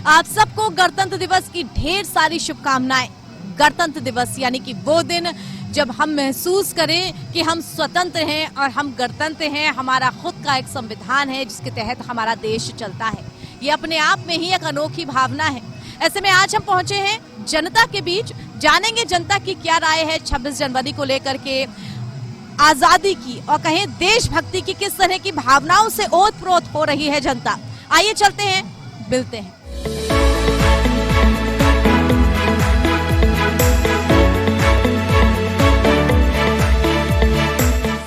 आप सबको गणतंत्र दिवस की ढेर सारी शुभकामनाएं। गणतंत्र दिवस यानी कि वो दिन जब हम महसूस करें कि हम स्वतंत्र हैं और हम गणतंत्र हैं, हमारा खुद का एक संविधान है जिसके तहत हमारा देश चलता है। ये अपने आप में ही एक अनोखी भावना है। ऐसे में आज हम पहुंचे हैं जनता के बीच, जानेंगे जनता की क्या राय है 26 जनवरी को लेकर के, आजादी की और कहें देशभक्ति की किस तरह की भावनाओं से ओत-प्रोत हो रही है जनता। आइए चलते हैं, मिलते हैं।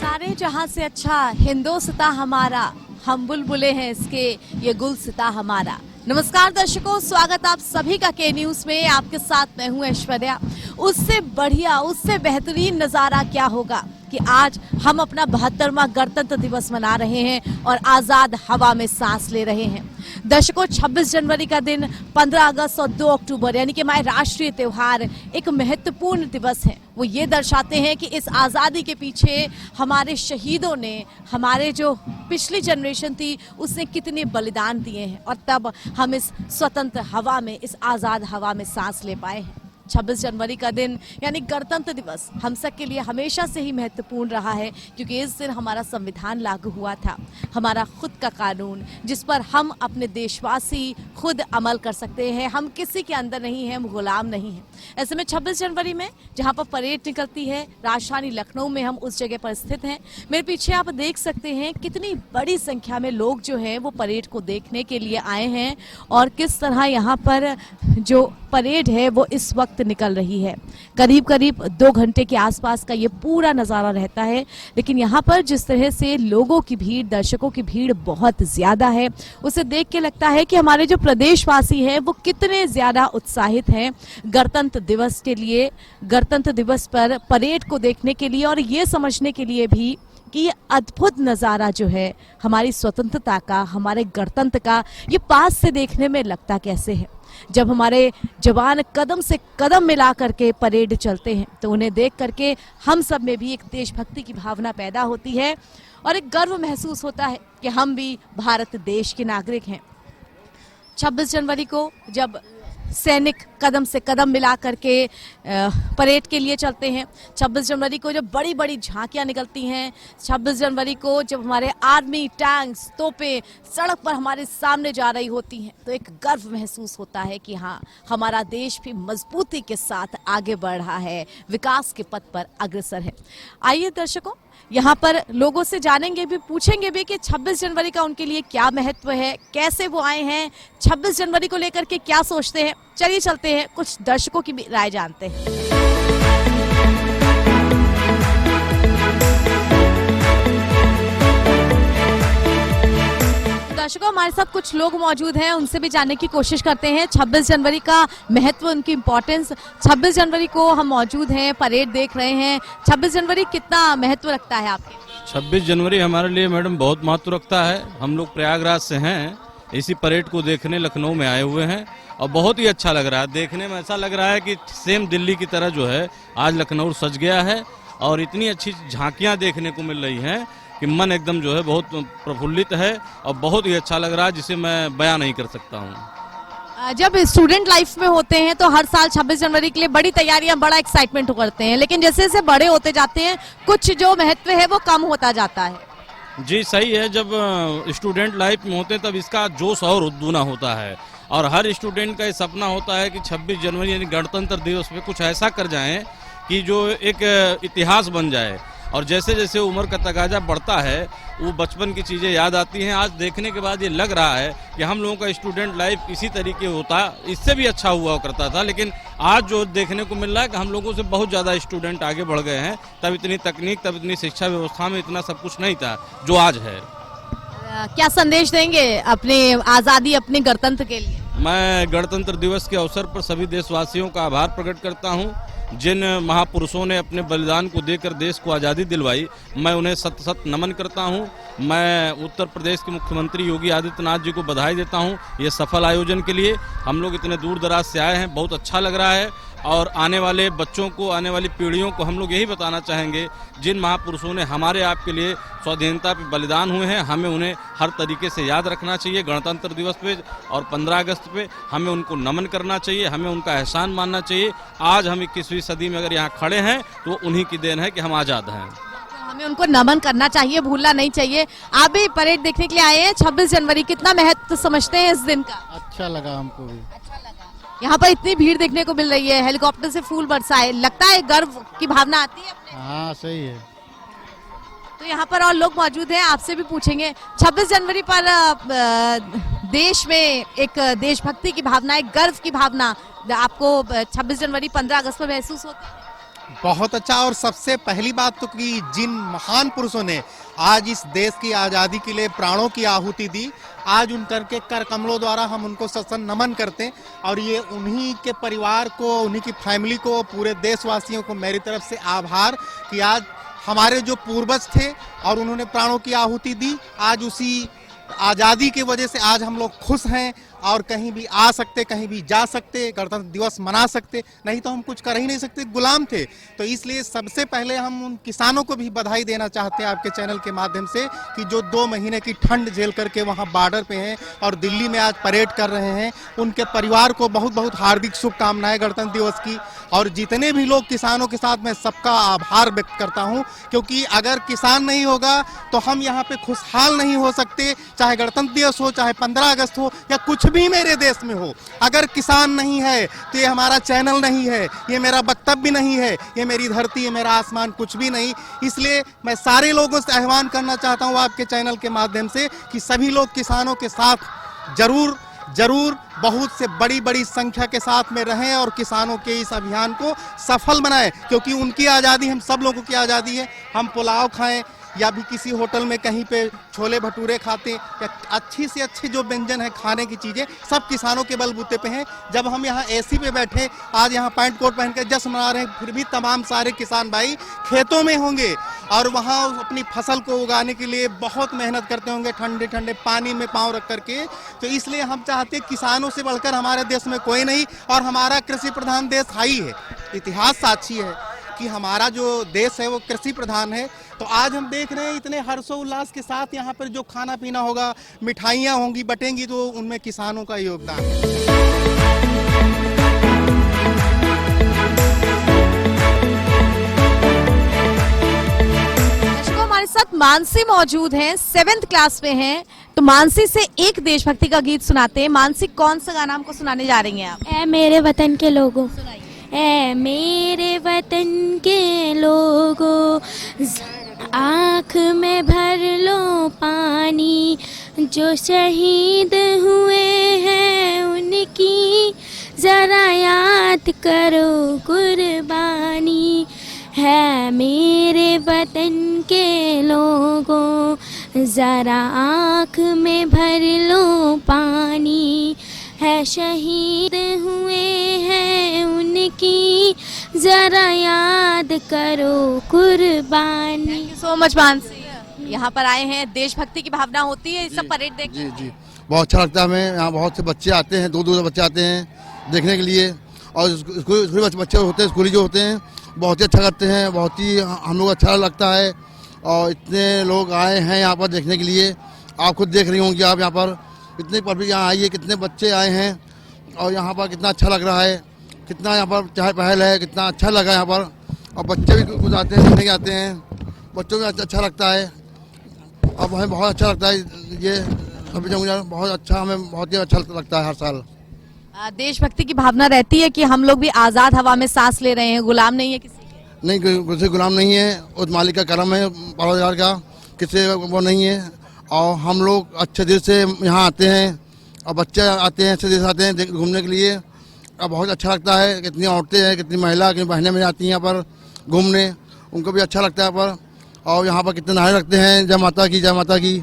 सारे जहां से अच्छा हिंदोस्तां हमारा, हम बुलबुले हैं इसके, ये गुलसिता हमारा। नमस्कार दर्शकों, स्वागत आप सभी का के न्यूज में। आपके साथ मैं हूं ऐश्वर्या। उससे बढ़िया, उससे बेहतरीन नजारा क्या होगा कि आज हम अपना 72वां गणतंत्र दिवस मना रहे हैं और आजाद हवा में सांस ले रहे हैं। दर्शकों, 26 जनवरी का दिन, 15 अगस्त और 2 अक्टूबर यानी कि हमारे राष्ट्रीय त्योहार एक महत्वपूर्ण दिवस है। वो ये दर्शाते हैं कि इस आज़ादी के पीछे हमारे शहीदों ने, हमारे जो पिछली जनरेशन थी उसने कितने बलिदान दिए हैं और तब हम इस स्वतंत्र हवा में, इस आज़ाद हवा में सांस ले पाए हैं। 26 जनवरी का दिन यानी गणतंत्र दिवस हम सब के लिए हमेशा से ही महत्वपूर्ण रहा है, क्योंकि इस दिन हमारा संविधान लागू हुआ था, हमारा खुद का कानून जिस पर हम अपने देशवासी खुद अमल कर सकते हैं। हम किसी के अंदर नहीं हैं, हम गुलाम नहीं हैं। ऐसे में 26 जनवरी में जहां पर परेड निकलती है, राजधानी लखनऊ में हम उस जगह पर स्थित हैं। मेरे पीछे आप देख सकते हैं कितनी बड़ी संख्या में लोग जो हैं वो परेड को देखने के लिए आए हैं और किस तरह यहाँ पर जो परेड है वो इस वक्त निकल रही है। करीब करीब 2 घंटे के आसपास का ये पूरा नज़ारा रहता है, लेकिन यहाँ पर जिस तरह से लोगों की भीड़, दर्शकों की भीड़ बहुत ज़्यादा है, उसे देख के लगता है कि हमारे जो प्रदेशवासी हैं वो कितने ज़्यादा उत्साहित हैं गणतंत्र दिवस के लिए, गणतंत्र दिवस पर परेड को देखने के लिए और ये समझने के लिए भी कि ये अद्भुत नज़ारा जो है हमारी स्वतंत्रता का, हमारे गणतंत्र का, ये पास से देखने में लगता कैसे है। जब हमारे जवान कदम से कदम मिला करके परेड चलते हैं तो उन्हें देख करके हम सब में भी एक देशभक्ति की भावना पैदा होती है और एक गर्व महसूस होता है कि हम भी भारत देश के नागरिक हैं। 26 जनवरी को जब सैनिक कदम से कदम मिला करके परेड के लिए चलते हैं, 26 जनवरी को जब बड़ी बड़ी झांकियां निकलती हैं, 26 जनवरी को जब हमारे आर्मी, टैंक्स, तोपें सड़क पर हमारे सामने जा रही होती हैं, तो एक गर्व महसूस होता है कि हाँ, हमारा देश भी मजबूती के साथ आगे बढ़ रहा है, विकास के पथ पर अग्रसर है। आइए दर्शकों, यहाँ पर लोगों से जानेंगे भी, पूछेंगे भी कि 26 जनवरी का उनके लिए क्या महत्व है, कैसे वो आए हैं, 26 जनवरी को लेकर के क्या सोचते हैं। चलिए चलते हैं, कुछ दर्शकों की भी राय जानते हैं। दर्शकों, हमारे साथ कुछ लोग मौजूद हैं, उनसे भी जानने की कोशिश करते हैं 26 जनवरी का महत्व, उनकी इम्पोर्टेंस। 26 जनवरी को हम मौजूद हैं, परेड देख रहे हैं। 26 जनवरी कितना महत्व रखता है आपके? 26 जनवरी हमारे लिए मैडम बहुत महत्व रखता है। हम लोग प्रयागराज से हैं, इसी परेड को देखने लखनऊ में आए हुए हैं और बहुत ही अच्छा लग रहा है। देखने में ऐसा लग रहा है कि सेम दिल्ली की तरह जो है आज लखनऊ सज गया है और इतनी अच्छी झांकियाँ देखने को मिल रही हैं कि मन एकदम जो है बहुत प्रफुल्लित है और बहुत ही अच्छा लग रहा है, जिसे मैं बयां नहीं कर सकता हूं। जब स्टूडेंट लाइफ में होते हैं तो हर साल 26 जनवरी के लिए बड़ी तैयारियां, बड़ा एक्साइटमेंट करते हैं, लेकिन जैसे जैसे बड़े होते जाते हैं कुछ जो महत्व है वो कम होता जाता है। जी सही है, जब स्टूडेंट लाइफ में होते हैं तब इसका जोश और दुगना होता है और हर स्टूडेंट का ये सपना होता है कि 26 जनवरी यानी गणतंत्र दिवस पे कुछ ऐसा कर जाएं कि जो एक इतिहास बन जाए। और जैसे जैसे उम्र का तकाजा बढ़ता है वो बचपन की चीज़ें याद आती हैं। आज देखने के बाद ये लग रहा है कि हम लोगों का स्टूडेंट लाइफ इसी तरीके होता, इससे भी अच्छा हुआ करता था, लेकिन आज जो देखने को मिल रहा है कि हम लोगों से बहुत ज़्यादा स्टूडेंट आगे बढ़ गए हैं। तब इतनी तकनीक, तब इतनी शिक्षा व्यवस्था में इतना सब कुछ नहीं था जो आज है। क्या संदेश देंगे अपने आज़ादी, अपने गणतंत्र के लिए? मैं गणतंत्र दिवस के अवसर पर सभी देशवासियों का आभार प्रकट करता हूं, जिन महापुरुषों ने अपने बलिदान को देकर देश को आज़ादी दिलवाई। मैं उन्हें सत सत नमन करता हूं। मैं उत्तर प्रदेश के मुख्यमंत्री योगी आदित्यनाथ जी को बधाई देता हूं ये सफल आयोजन के लिए। हम लोग इतने दूर दराज से आए हैं, बहुत अच्छा लग रहा है और आने वाले बच्चों को, आने वाली पीढ़ियों को हम लोग यही बताना चाहेंगे, जिन महापुरुषों ने हमारे आपके लिए स्वाधीनता पे बलिदान हुए हैं, हमें उन्हें हर तरीके से याद रखना चाहिए। गणतंत्र दिवस पे और 15 अगस्त पे हमें उनको नमन करना चाहिए, हमें उनका एहसान मानना चाहिए। आज हम 21वीं सदी में अगर यहाँ खड़े हैं तो उन्हीं की देन है कि हम आज़ाद हैं। हमें उनको नमन करना चाहिए, भूलना नहीं चाहिए। आप भी परेड देखने के लिए आए हैं 26 जनवरी, कितना महत्व समझते हैं इस दिन का? अच्छा लगा हमको भी। अच्छा लगा। यहाँ पर इतनी भीड़ देखने को मिल रही है, हेलीकॉप्टर से फूल बरसाए, लगता है गर्व की भावना आती है अपने? हाँ सही है। तो यहाँ पर और लोग मौजूद हैं, आपसे भी पूछेंगे। 26 जनवरी पर देश में एक देशभक्ति की भावना, एक गर्व की भावना आपको 26 जनवरी 15 अगस्त पर महसूस होती है? बहुत अच्छा। और सबसे पहली बात तो कि जिन महान पुरुषों ने आज इस देश की आज़ादी के लिए प्राणों की आहुति दी, आज उन करके कर कमलों द्वारा हम उनको ससन नमन करते हैं। और ये उन्हीं के परिवार को, उन्हीं की फैमिली को, पूरे देशवासियों को मेरी तरफ से आभार कि आज हमारे जो पूर्वज थे और उन्होंने प्राणों की आहुति दी, आज उसी आज़ादी की वजह से आज हम लोग खुश हैं और कहीं भी आ सकते, कहीं भी जा सकते, गणतंत्र दिवस मना सकते, नहीं तो हम कुछ कर ही नहीं सकते, गुलाम थे। तो इसलिए सबसे पहले हम उन किसानों को भी बधाई देना चाहते हैं आपके चैनल के माध्यम से कि जो 2 महीने की ठंड झेल करके वहाँ बॉर्डर पे हैं और दिल्ली में आज परेड कर रहे हैं, उनके परिवार को बहुत बहुत हार्दिक शुभकामनाएं गणतंत्र दिवस की। और जितने भी लोग किसानों के साथ, मैं सबका आभार व्यक्त करता हूँ, क्योंकि अगर किसान नहीं होगा तो हम यहाँ पे खुशहाल नहीं हो सकते, चाहे गणतंत्र दिवस हो, चाहे 15 अगस्त हो या कुछ भी मेरे देश में हो। अगर किसान नहीं है तो ये हमारा चैनल नहीं है, ये मेरा वक्तव्य नहीं है, ये मेरी धरती है, मेरा आसमान कुछ भी नहीं। इसलिए मैं सारे लोगों से आह्वान करना चाहता हूँ आपके चैनल के माध्यम से कि सभी लोग किसानों के साथ जरूर बहुत से बड़ी संख्या के साथ में रहें और किसानों के इस अभियान को सफल बनाएं, क्योंकि उनकी आज़ादी हम सब लोगों की आज़ादी है। हम पुलाव खाएं या भी किसी होटल में कहीं पे छोले भटूरे खाते या अच्छी से अच्छी जो व्यंजन है खाने की चीज़ें, सब किसानों के बलबूते पे हैं। जब हम यहाँ एसी पे बैठे, आज यहाँ पैंट कोट पहन के जश्न मना रहे हैं, फिर भी तमाम सारे किसान भाई खेतों में होंगे और वहाँ अपनी फसल को उगाने के लिए बहुत मेहनत करते होंगे, ठंडे ठंडे पानी में पाँव रख करके। तो इसलिए हम चाहते हैं किसानों से बढ़कर हमारे देश में कोई नहीं, और हमारा कृषि प्रधान देश ही है। इतिहास साक्षी है कि हमारा जो देश है वो कृषि प्रधान है। तो आज हम देख रहे हैं इतने हर्षोल्लास के साथ यहाँ पर जो खाना पीना होगा, मिठाइयाँ होंगी, बटेंगी, तो उनमें किसानों का योगदान है। हमारे साथ मानसी मौजूद हैं, 7th क्लास में हैं। तो मानसी से एक देशभक्ति का गीत सुनाते हैं। मानसी, कौन सा गाना हमको सुनाने जा रही हैं आप? ऐ मेरे वतन के लोगों, सुनाइए। ऐ मेरे वतन के लोगों, आँख में भर लो पानी, जो शहीद हुए हैं उनकी जरा याद करो कुर्बानी। है मेरे वतन के लोगों, जरा आँख में भर लो पानी, है शहीद हुए हैं उनकी जरा याद करो कुर्बानी। Thank you so much Mansi. यहाँ पर आए हैं, देशभक्ति की भावना होती है सब परेड देखने? जी, बहुत अच्छा लगता है हमें। यहाँ बहुत से बच्चे आते हैं, दूर से बच्चे आते हैं देखने के लिए, और स्कूली बच्चे होते हैं, स्कूली जो होते हैं, बहुत ही अच्छा करते हैं, बहुत ही हम लोग अच्छा लगता है। और इतने लोग आए हैं यहाँ पर देखने के लिए, आप खुद देख रही होंगी, आप यहाँ पर इतनी पब्लिक यहाँ आई है, कितने बच्चे आए हैं, और यहाँ पर कितना अच्छा लग रहा है, कितना यहाँ पर चहल पहल है, कितना अच्छा लगा यहाँ पर। और बच्चे भी कुछ आते हैं, देखने के आते हैं, बच्चों को अच्छा लगता है, और हमें बहुत अच्छा लगता है ये सभी जगह, बहुत अच्छा, हमें बहुत ही अच्छा लगता है हर साल। देशभक्ति की भावना रहती है कि हम लोग भी आज़ाद हवा में सांस ले रहे हैं, गुलाम नहीं है किसी के? नहीं, किसी गुलाम नहीं है, उस मालिक का करम है, परवरदिगार का, किसी वो नहीं है। और हम लोग अच्छे दिल से यहाँ आते हैं, और बच्चे आते हैं, अच्छे दिल से आते हैं घूमने के लिए, और बहुत अच्छा लगता है। कितनी औरतें हैं, कितनी महिला, कितनी बहनें मेरी आती हैं यहाँ पर घूमने, उनको भी अच्छा लगता है यहाँ पर। और यहाँ पर कितने नारे रखते हैं, जय माता की, जय माता की,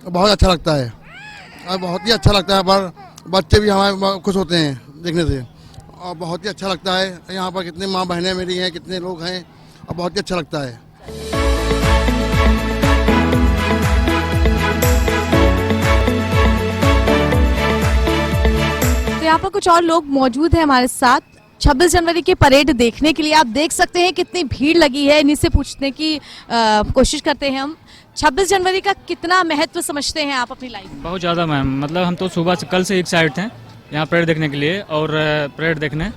बहुत अच्छा लगता है, और बहुत ही अच्छा लगता है यहाँ पर। बच्चे भी हमारे खुश होते हैं देखने से, और बहुत ही अच्छा लगता है। यहाँ पर कितनी माँ बहनें मेरी हैं, कितने लोग हैं, और बहुत ही अच्छा लगता है। तो यहाँ पर कुछ और लोग मौजूद हैं हमारे साथ। 26 जनवरी की परेड देखने के लिए आप देख सकते हैं कितनी भीड़ लगी है। इन्हीं से पूछने की कोशिश करते हैं हम। 26 जनवरी का कितना महत्व समझते हैं आप अपनी लाइफ में? बहुत ज़्यादा मैम, मतलब हम तो सुबह से कल से एक्साइटेड थे यहाँ परेड देखने के लिए, और परेड देखने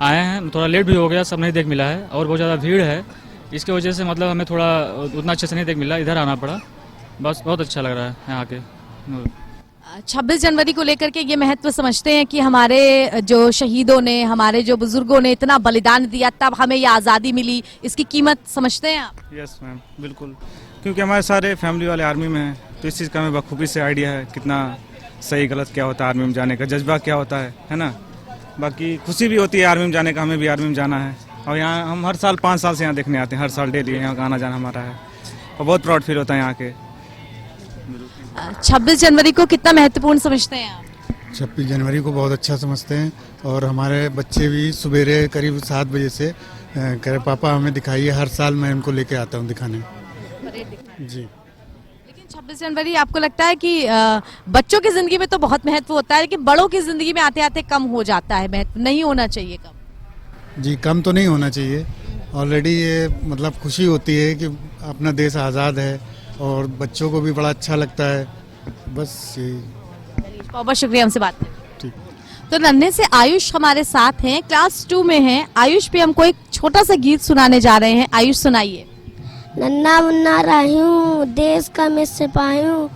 आए हैं। थोड़ा लेट भी हो गया, सब नहीं देख मिला है, और बहुत ज़्यादा भीड़ है, इसके वजह से मतलब हमें थोड़ा उतना अच्छे से नहीं देख मिला, इधर आना पड़ा। बस बहुत अच्छा लग रहा है यहाँ के। 26 जनवरी को लेकर के ये महत्व समझते हैं कि हमारे जो शहीदों ने, हमारे जो बुजुर्गों ने इतना बलिदान दिया, तब हमें ये आज़ादी मिली, इसकी कीमत समझते हैं आप? यस मैम, बिल्कुल, क्योंकि हमारे सारे फैमिली वाले आर्मी में हैं, तो इस चीज़ का हमें बखूबी से आइडिया है कितना सही गलत क्या होता है, आर्मी में जाने का जज्बा क्या होता है ना। बाकी खुशी भी होती है आर्मी में जाने का, हमें भी आर्मी में जाना है, और यहाँ हम हर साल 5 साल से यहाँ देखने आते हैं, हर साल डेली यहाँ का आना जाना हमारा है, और बहुत प्राउड फील होता है यहाँ के। 26 जनवरी को कितना महत्वपूर्ण समझते हैं आप? 26 जनवरी को बहुत अच्छा समझते हैं, और हमारे बच्चे भी सवेरे करीब 7 बजे से कह रहे पापा हमें दिखाइए, हर साल मैं उनको लेके आता हूँ दिखाने जी। लेकिन 26 जनवरी आपको लगता है कि बच्चों की जिंदगी में तो बहुत महत्व होता है, लेकिन बड़ों की जिंदगी में आते आते कम हो जाता है महत्व, नहीं होना चाहिए कम? जी, कम तो नहीं होना चाहिए। ऑलरेडी ये मतलब खुशी होती है कि अपना देश आज़ाद है, और बच्चों को भी बड़ा अच्छा लगता है। बस यही। बहुत बहुत शुक्रिया हमसे बात करने। ठीक। तो नन्हे से आयुष हमारे साथ हैं, क्लास 2 में हैं। आयुष पे हमको एक छोटा सा गीत सुनाने जा रहे हैं। आयुष सुनाइए। नन्ना मुन्ना रही हूँ, देश का मैं सिपाही हूँ,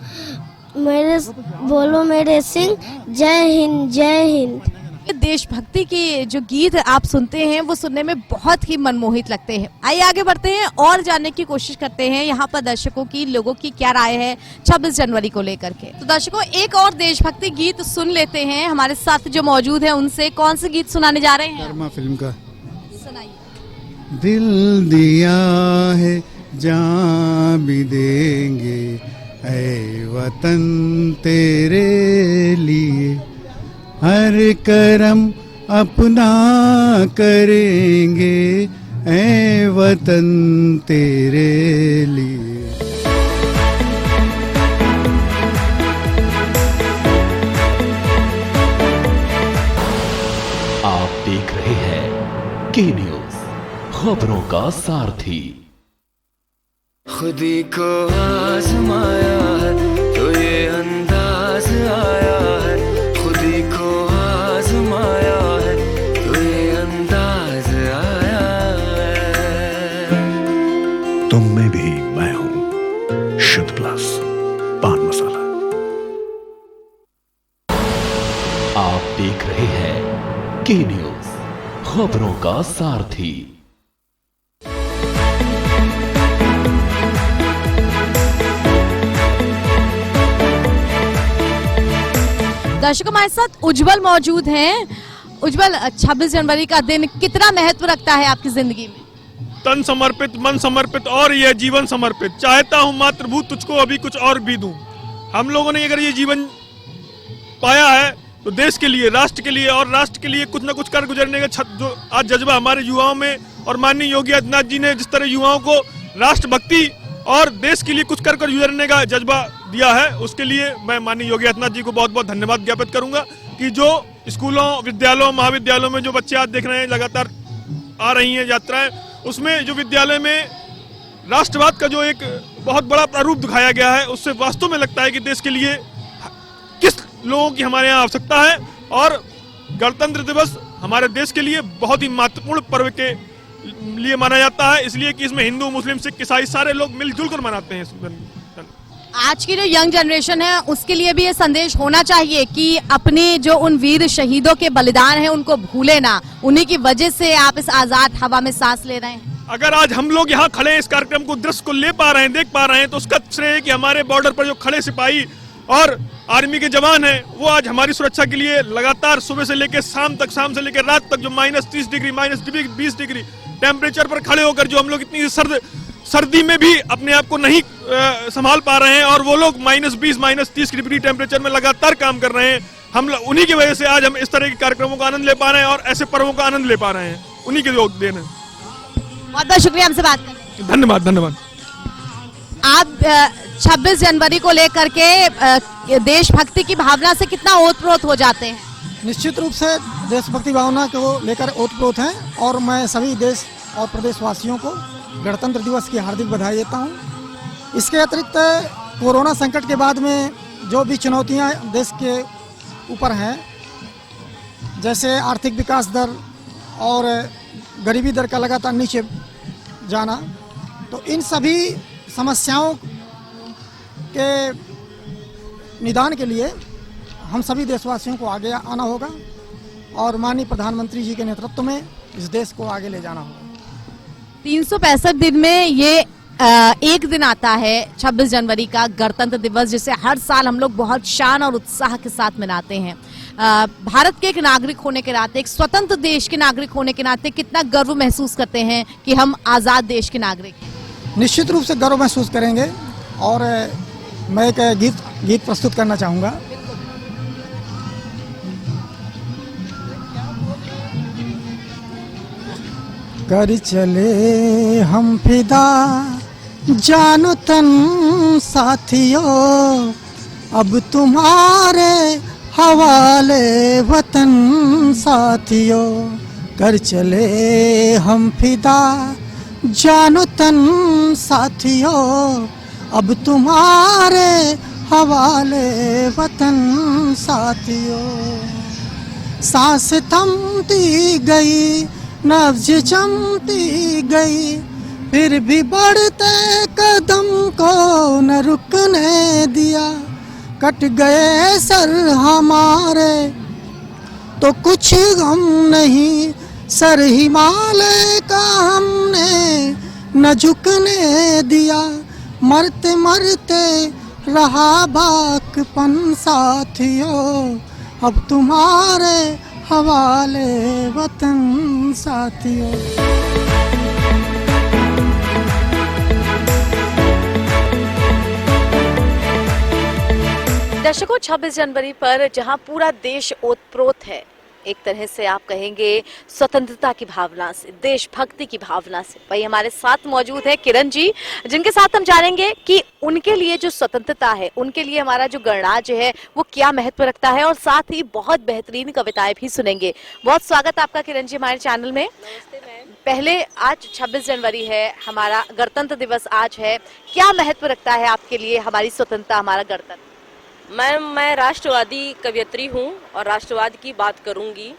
मेरे बोलो मेरे सिंह, जय हिंद जय हिंद। देशभक्ति के जो गीत आप सुनते हैं वो सुनने में बहुत ही मनमोहित लगते हैं। आइए आगे बढ़ते हैं और जानने की कोशिश करते हैं यहाँ पर दर्शकों की, लोगों की क्या राय है 26 जनवरी को लेकर के। तो दर्शकों, एक और देशभक्ति गीत सुन लेते हैं। हमारे साथ जो मौजूद है उनसे कौन से गीत सुनाने जा रहे हैं? कर्मा फिल्म का सुनाइए। दिल दिया है जान भी देंगे, ऐ वतन तेरे लिए, हर करम अपना करेंगे, ऐ वतन तेरे लिए। आप देख रहे हैं के न्यूज, खबरों का सारथी। खुदी को आजमाया है तो ये अंदाज आया है, खुदी को आजमाया है तो ये अंदाज आया है। तुम में भी मैं हूं, शुद्ध प्लस पान मसाला। आप देख रहे हैं के न्यूज, खबरों का सारथी। दर्शकों, हमारे साथ उज्जवल मौजूद हैं। उज्जवल, 26 जनवरी का दिन कितना महत्व रखता है आपकी जिंदगी में? तन समर्पित, मन समर्पित और यह जीवन समर्पित। चाहता हूँ मातृभूत तुझको अभी कुछ और भी दूं। हम लोगों ने अगर ये जीवन पाया है तो देश के लिए, राष्ट्र के लिए, और राष्ट्र के लिए कुछ न कुछ कर गुजरने का जो आज जज्बा हमारे युवाओं में, और माननीय योगी आदित्यनाथ जी ने जिस तरह युवाओं को राष्ट्रभक्ति और देश के लिए कुछ कर गुजरने का जज्बा दिया है, उसके लिए मैं माननीय योगी आदित्यनाथ जी को बहुत बहुत धन्यवाद ज्ञापित करूंगा कि जो स्कूलों, विद्यालयों, महाविद्यालयों में जो बच्चे आज देख रहे हैं, लगातार आ रही हैं यात्राएं, उसमें जो विद्यालय में राष्ट्रवाद का जो एक बहुत बड़ा प्रारूप दिखाया गया है, उससे वास्तव में लगता है कि देश के लिए किस लोगों की हमारे यहाँ आवश्यकता है। और गणतंत्र दिवस हमारे देश के लिए बहुत ही महत्वपूर्ण पर्व के लिए माना जाता है, इसलिए कि इसमें हिंदू, मुस्लिम, सिख, ईसाई सारे लोग मिलजुल कर मनाते हैं। आज की जो यंग जनरेशन है उसके लिए भी ये संदेश होना चाहिए कि अपने जो उन वीर शहीदों के बलिदान है उनको भूले ना, उन्हीं की वजह से आप इस आजाद हवा में सांस ले रहे हैं। अगर आज हम लोग यहाँ खड़े इस कार्यक्रम को, दृश्य को ले पा रहे हैं, देख पा रहे हैं, तो उसका श्रेय है कि हमारे बॉर्डर पर जो खड़े सिपाही और आर्मी के जवान हैं, वो आज हमारी सुरक्षा के लिए लगातार सुबह से लेकर शाम तक, शाम से लेकर रात तक जो -30 डिग्री, -20 डिग्री टेम्परेचर पर खड़े होकर जो हम लोग इतनी सर्दी में भी अपने आप को नहीं संभाल पा रहे हैं, और वो लोग -20, -30 डिग्री टेम्परेचर में लगातार काम कर रहे हैं। हम उन्हीं की वजह से आज हम इस तरह के कार्यक्रमों का आनंद ले पा रहे हैं और ऐसे पर्वों का आनंद ले पा रहे हैं, उन्हीं के योग देन है। बहुत बहुत शुक्रिया हमसे बात करने के लिए। धन्यवाद धन्यवाद। आप 26 जनवरी को लेकर के देशभक्ति की भावना से कितना ओतप्रोत हो जाते हैं? निश्चित रूप से देशभक्ति भावना को लेकर ओतप्रोत हैं और मैं सभी देश और प्रदेशवासियों को गणतंत्र दिवस की हार्दिक बधाई देता हूं। इसके अतिरिक्त कोरोना संकट के बाद में जो भी चुनौतियां देश के ऊपर हैं, जैसे आर्थिक विकास दर और गरीबी दर का लगातार नीचे जाना, तो इन सभी समस्याओं के निदान के लिए हम सभी देशवासियों को आगे आना होगा और माननीय प्रधानमंत्री जी के नेतृत्व में इस देश को आगे ले जाना होगा। 365 दिन में ये एक दिन आता है 26 जनवरी का गणतंत्र दिवस, जिसे हर साल हम लोग बहुत शान और उत्साह के साथ मनाते हैं। भारत के एक नागरिक होने के नाते, एक स्वतंत्र देश के नागरिक होने के नाते कितना गर्व महसूस करते हैं कि हम आजाद देश के नागरिक हैं? निश्चित रूप से गर्व महसूस करेंगे और मैं एक गीत प्रस्तुत करना चाहूँगा। कर चले हम फिदा जानो तन साथियों, अब तुम्हारे हवाले वतन साथियों। कर चले हम फिदा जानो तन साथियों, अब तुम्हारे हवाले वतन साथियों। सांस थमती गई, नब्ज जमती गई, फिर भी बढ़ते कदम को न रुकने दिया। कट गए सर हमारे तो कुछ गम नहीं, सर हिमालय का हमने न झुकने दिया। मरते मरते रहा बाकपन साथियों, अब तुम्हारे हवाले वतन साथियों। दर्शकों, 26 जनवरी पर जहां पूरा देश ओतप्रोत है, एक तरह से आप कहेंगे स्वतंत्रता की भावना से, देशभक्ति की भावना से, भाई हमारे साथ मौजूद है किरण जी, जिनके साथ हम जानेंगे कि उनके लिए जो स्वतंत्रता है, उनके लिए हमारा जो गणराज्य है वो क्या महत्व रखता है, और साथ ही बहुत बेहतरीन कविताएं भी सुनेंगे। बहुत स्वागत आपका किरण जी हमारे चैनल में। पहले आज 26 जनवरी है, हमारा गणतंत्र दिवस आज है, क्या महत्व रखता है आपके लिए हमारी स्वतंत्रता, हमारा गणतंत्र? मैं राष्ट्रवादी कवयित्री हूँ और राष्ट्रवाद की बात करूँगी।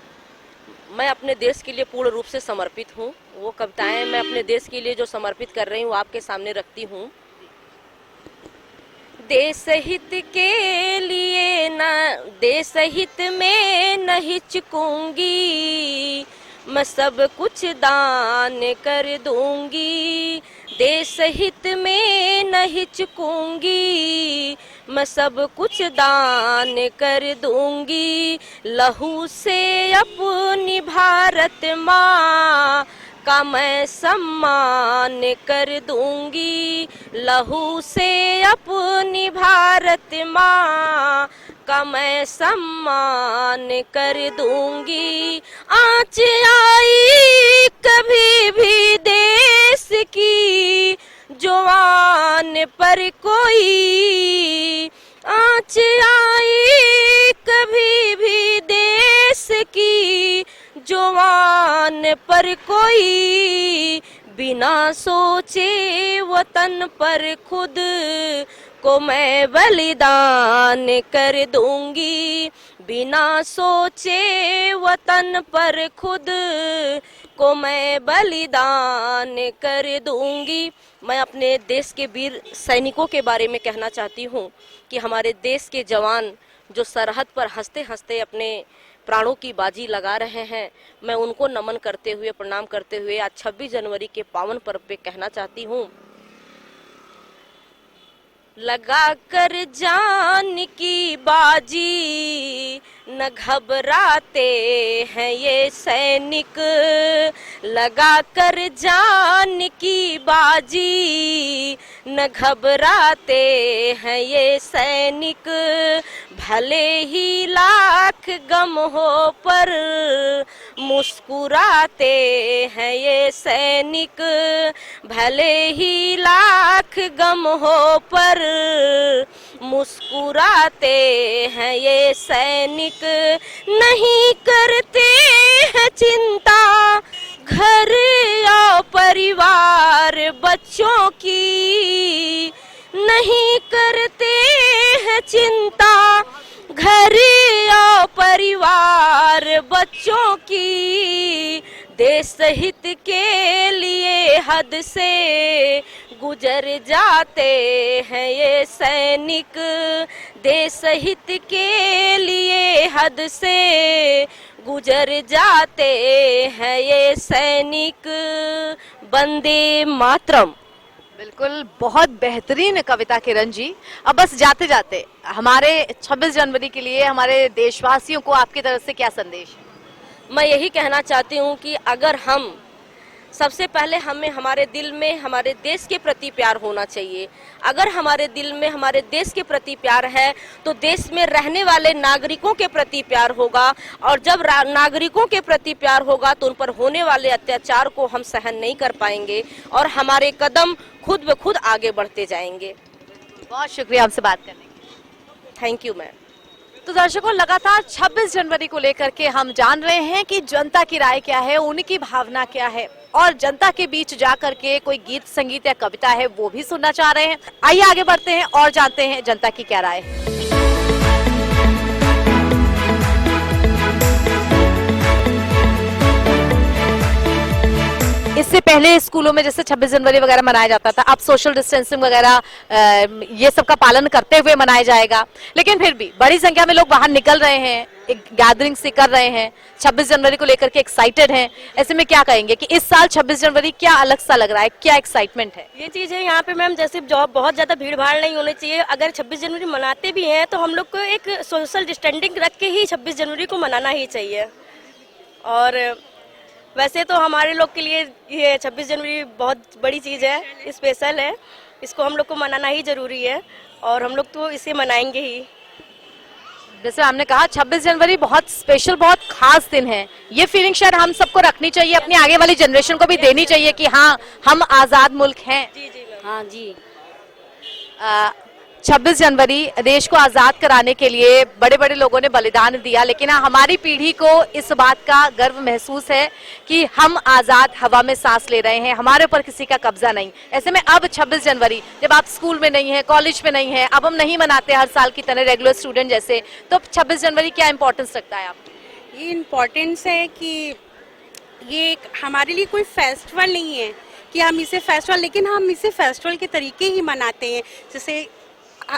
मैं अपने देश के लिए पूर्ण रूप से समर्पित हूँ। वो कविताएं मैं अपने देश के लिए जो समर्पित कर रही हूँ आपके सामने रखती हूँ। देश हित के लिए न, देश हित में न हिचकूंगी, मैं सब कुछ दान कर दूंगी। देश हित में न हिचकूंगी, मैं सब कुछ दान कर दूंगी। लहू से अपनी भारत माँ का मैं सम्मान कर दूंगी। लहू से अपनी भारत माँ का मैं सम्मान कर दूंगी। आँच आई कभी भी देश की जवान पर कोई, आँच आई कभी भी देश की जवान पर कोई, बिना सोचे वतन पर खुद को मैं बलिदान कर दूंगी। बिना सोचे वतन पर खुद को मैं बलिदान कर दूंगी। मैं अपने देश के वीर सैनिकों के बारे में कहना चाहती हूँ कि हमारे देश के जवान जो सरहद पर हंसते हंसते अपने प्राणों की बाजी लगा रहे हैं, मैं उनको नमन करते हुए, प्रणाम करते हुए आज 26 जनवरी के पावन पर्व पे कहना चाहती हूँ, लगा कर जान की बाजी न घबराते हैं ये सैनिक। लगा कर जान की बाजी न घबराते हैं ये सैनिक। भले ही लाख गम हो पर मुस्कुराते हैं ये सैनिक। भले ही लाख गम हो पर मुस्कुराते हैं ये सैनिक, नहीं करते हैं चिंता घर या परिवार बच्चों की, नहीं करते हैं चिंता घर या परिवार बच्चों की। देश हित के लिए हद से गुजर जाते हैं ये सैनिक, देश हित के लिए हद से गुजर जाते हैं ये सैनिक। वंदे मातरम। बिल्कुल, बहुत बेहतरीन कविता किरण जी। अब बस जाते जाते हमारे 26 जनवरी के लिए हमारे देशवासियों को आपकी तरफ से क्या संदेश है? मैं यही कहना चाहती हूँ कि अगर हम सबसे पहले हमें हमारे दिल में हमारे देश के प्रति प्यार होना चाहिए। अगर हमारे दिल में हमारे देश के प्रति प्यार है तो देश में रहने वाले नागरिकों के प्रति प्यार होगा, और जब नागरिकों के प्रति प्यार होगा तो उन पर होने वाले अत्याचार को हम सहन नहीं कर पाएंगे और हमारे कदम खुद ब खुद आगे बढ़ते जाएंगे। बहुत शुक्रिया आपसे बात करने के लिए। Thank you ma'am. तो दर्शकों, लगातार 26 जनवरी को लेकर के हम जान रहे हैं कि जनता की राय क्या है, उनकी भावना क्या है, और जनता के बीच जाकर के कोई गीत संगीत या कविता है वो भी सुनना चाह रहे हैं। आइए आगे बढ़ते हैं और जानते हैं जनता की क्या राय है। इससे पहले स्कूलों में जैसे 26 जनवरी वगैरह मनाया जाता था, अब सोशल डिस्टेंसिंग वगैरह ये सब का पालन करते हुए मनाया जाएगा, लेकिन फिर भी बड़ी संख्या में लोग बाहर निकल रहे हैं, एक गैदरिंग से कर रहे हैं, 26 जनवरी को लेकर के एक्साइटेड हैं। ऐसे में क्या कहेंगे कि इस साल 26 जनवरी क्या अलग सा लग रहा है, क्या एक्साइटमेंट है? ये चीज़ है यहाँ पे मैम, जैसे जॉब बहुत ज़्यादा भीड़ भाड़ नहीं होनी चाहिए। अगर 26 जनवरी मनाते भी हैं तो हम लोग को एक सोशल डिस्टेंसिंग रख के ही 26 जनवरी को मनाना ही चाहिए। और वैसे तो हमारे लोग के लिए ये 26 जनवरी बहुत बड़ी चीज़ है, स्पेशल है, इसको हम लोग को मनाना ही ज़रूरी है और हम लोग तो इसे मनाएंगे ही। जैसे हमने कहा 26 जनवरी बहुत स्पेशल, बहुत खास दिन है। ये फीलिंग शायद हम सबको रखनी चाहिए, अपनी आगे वाली जनरेशन को भी देनी चाहिए कि हाँ, हम आज़ाद मुल्क हैं। जी जी हाँ जी। 26 जनवरी देश को आज़ाद कराने के लिए बड़े बड़े लोगों ने बलिदान दिया, लेकिन हमारी पीढ़ी को इस बात का गर्व महसूस है कि हम आज़ाद हवा में सांस ले रहे हैं, हमारे ऊपर किसी का कब्जा नहीं। ऐसे में अब 26 जनवरी जब आप स्कूल में नहीं है, कॉलेज में नहीं है, अब हम नहीं मनाते हर साल की तरह रेगुलर स्टूडेंट जैसे, तो 26 जनवरी क्या इंपॉर्टेंस रखता है आपको? ये इम्पोर्टेंस है कि ये हमारे लिए कोई फेस्टिवल नहीं है कि हम इसे फेस्टिवल, लेकिन हम इसे फेस्टिवल के तरीके ही मनाते हैं। जैसे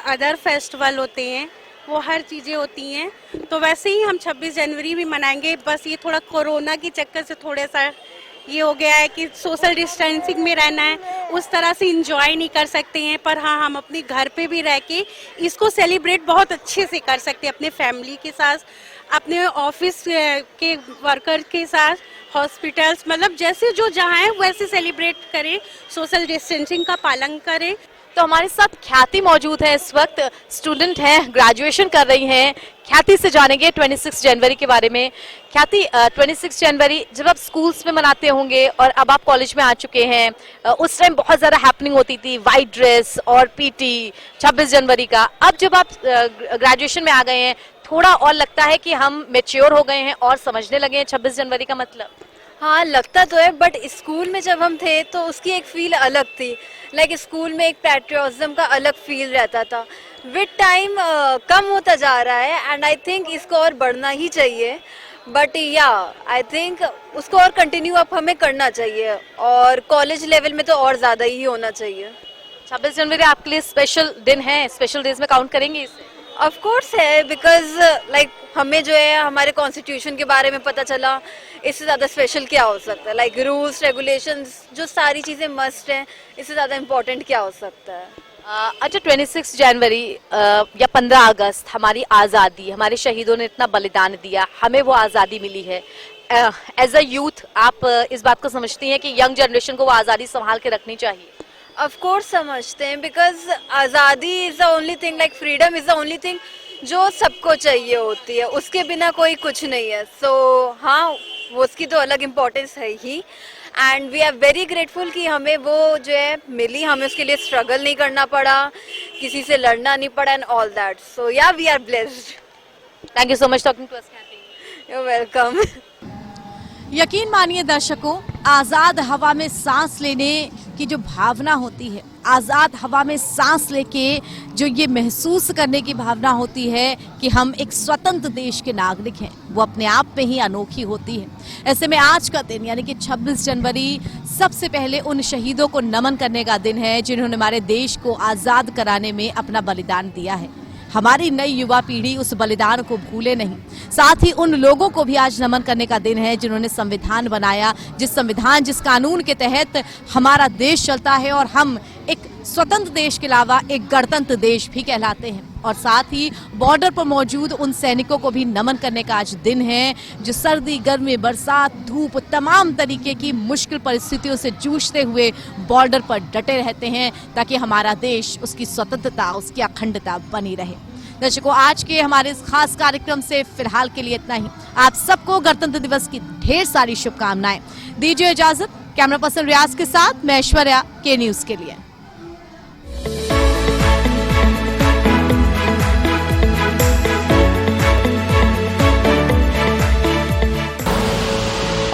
अदर फेस्टिवल होते हैं वो हर चीज़ें होती हैं, तो वैसे ही हम 26 जनवरी भी मनाएंगे। बस ये थोड़ा कोरोना के चक्कर से थोड़ा सा ये हो गया है कि सोशल डिस्टेंसिंग में रहना है, उस तरह से इंजॉय नहीं कर सकते हैं। पर हाँ, हम अपने घर पे भी रह के इसको सेलिब्रेट बहुत अच्छे से कर सकते हैं, अपने फैमिली के साथ, अपने ऑफिस के वर्कर के साथ, हॉस्पिटल्स, मतलब जैसे जो जहाँ है वैसे सेलिब्रेट करें, सोशल डिस्टेंसिंग का पालन करें। तो हमारे साथ ख्याति मौजूद है, इस वक्त स्टूडेंट हैं, ग्रेजुएशन कर रही हैं। ख्याति से जानेंगे 26 जनवरी के बारे में। ख्याति, 26 जनवरी जब आप स्कूल्स में मनाते होंगे और अब आप कॉलेज में आ चुके हैं, उस टाइम बहुत ज़्यादा हैपनिंग होती थी, वाइट ड्रेस और पीटी 26 जनवरी का। अब जब आप ग्रेजुएशन में आ गए हैं, थोड़ा और लगता है कि हम मैच्योर हो गए हैं और समझने लगे हैं 26 जनवरी का मतलब? हाँ, लगता तो है, बट स्कूल में जब हम थे तो उसकी एक फील अलग थी। लाइक स्कूल में एक पैट्रियोटिज्म का अलग फील रहता था। विद टाइम कम होता जा रहा है एंड आई थिंक इसको और बढ़ना ही चाहिए। बट या आई थिंक उसको और कंटिन्यू अब हमें करना चाहिए और कॉलेज लेवल में तो और ज़्यादा ही होना चाहिए। 26 जनवरी आपके लिए स्पेशल दिन है, स्पेशल डेज में काउंट करेंगे इसे? ऑफ कोर्स है, बिकॉज लाइक हमें जो है हमारे कॉन्स्टिट्यूशन के बारे में पता चला। इससे ज़्यादा स्पेशल क्या हो सकता है? लाइक रूल्स रेगुलेशंस, जो सारी चीज़ें मस्ट हैं, इससे ज़्यादा इम्पोर्टेंट क्या हो सकता है? अच्छा, 26 जनवरी या 15 अगस्त हमारी आज़ादी, हमारे शहीदों ने इतना बलिदान दिया, हमें वो आज़ादी मिली है। एज अ यूथ आप इस बात को समझती हैं कि यंग जनरेशन को वो आज़ादी संभाल के रखनी चाहिए? ऑफ कोर्स समझते हैं, बिकॉज आज़ादी is the only thing, like freedom is the only thing जो सबको चाहिए होती है, उसके बिना कोई कुछ नहीं है। सो हाँ, वो उसकी तो अलग इम्पोर्टेंस है ही। And we are very grateful कि हमें वो जो है मिली, हमें उसके लिए स्ट्रगल नहीं करना पड़ा, किसी से लड़ना नहीं पड़ा and all that. So yeah we are blessed. Thank you so much talking to us Cathy. You are welcome. यकीन मानिए दर्शकों, आजाद हवा में सांस लेने की जो भावना होती है, आजाद हवा में सांस लेके जो ये महसूस करने की भावना होती है कि हम एक स्वतंत्र देश के नागरिक हैं, वो अपने आप में ही अनोखी होती है। ऐसे में आज का दिन यानी कि 26 जनवरी सबसे पहले उन शहीदों को नमन करने का दिन है जिन्होंने हमारे देश को आजाद कराने में अपना बलिदान दिया है। हमारी नई युवा पीढ़ी उस बलिदान को भूले नहीं। साथ ही उन लोगों को भी आज नमन करने का दिन है जिन्होंने संविधान बनाया, जिस कानून के तहत हमारा देश चलता है और हम एक स्वतंत्र देश के अलावा एक गणतंत्र देश भी कहलाते हैं। और साथ ही बॉर्डर पर मौजूद उन सैनिकों को भी नमन करने का आज दिन है जो सर्दी, गर्मी, बरसात, धूप, तमाम तरीके की मुश्किल परिस्थितियों से जूझते हुए बॉर्डर पर डटे रहते हैं ताकि हमारा देश, उसकी स्वतंत्रता, उसकी अखंडता बनी रहे। दर्शकों, आज के हमारे इस खास कार्यक्रम से फिलहाल के लिए इतना ही। आप सबको गणतंत्र दिवस की ढेर सारी शुभकामनाएं। दीजिए इजाजत। कैमरा पर्सन रियाज के साथ मैं ऐश्वर्या, के न्यूज के लिए।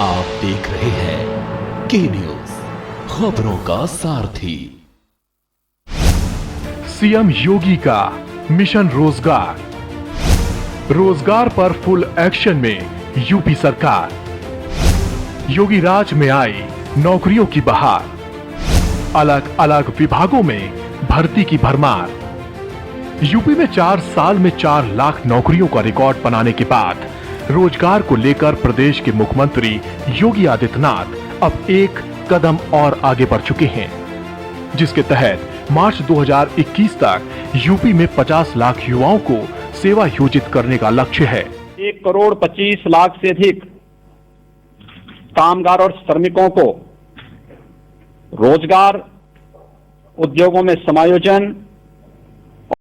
आप देख रहे हैं के न्यूज, खबरों का सारथी। सीएम योगी का मिशन रोजगार, रोजगार पर फुल एक्शन में यूपी सरकार। योगी राज में आई नौकरियों की बहार, अलग अलग विभागों में भर्ती की भरमार। यूपी में 4 साल में 4 लाख नौकरियों का रिकॉर्ड बनाने के बाद रोजगार को लेकर प्रदेश के मुख्यमंत्री योगी आदित्यनाथ अब एक कदम और आगे बढ़ चुके हैं, जिसके तहत मार्च 2021 तक यूपी में 50 लाख युवाओं को सेवा योजित करने का लक्ष्य है। 1 करोड़ 25 लाख से अधिक कामगार और श्रमिकों को रोजगार उद्योगों में समायोजन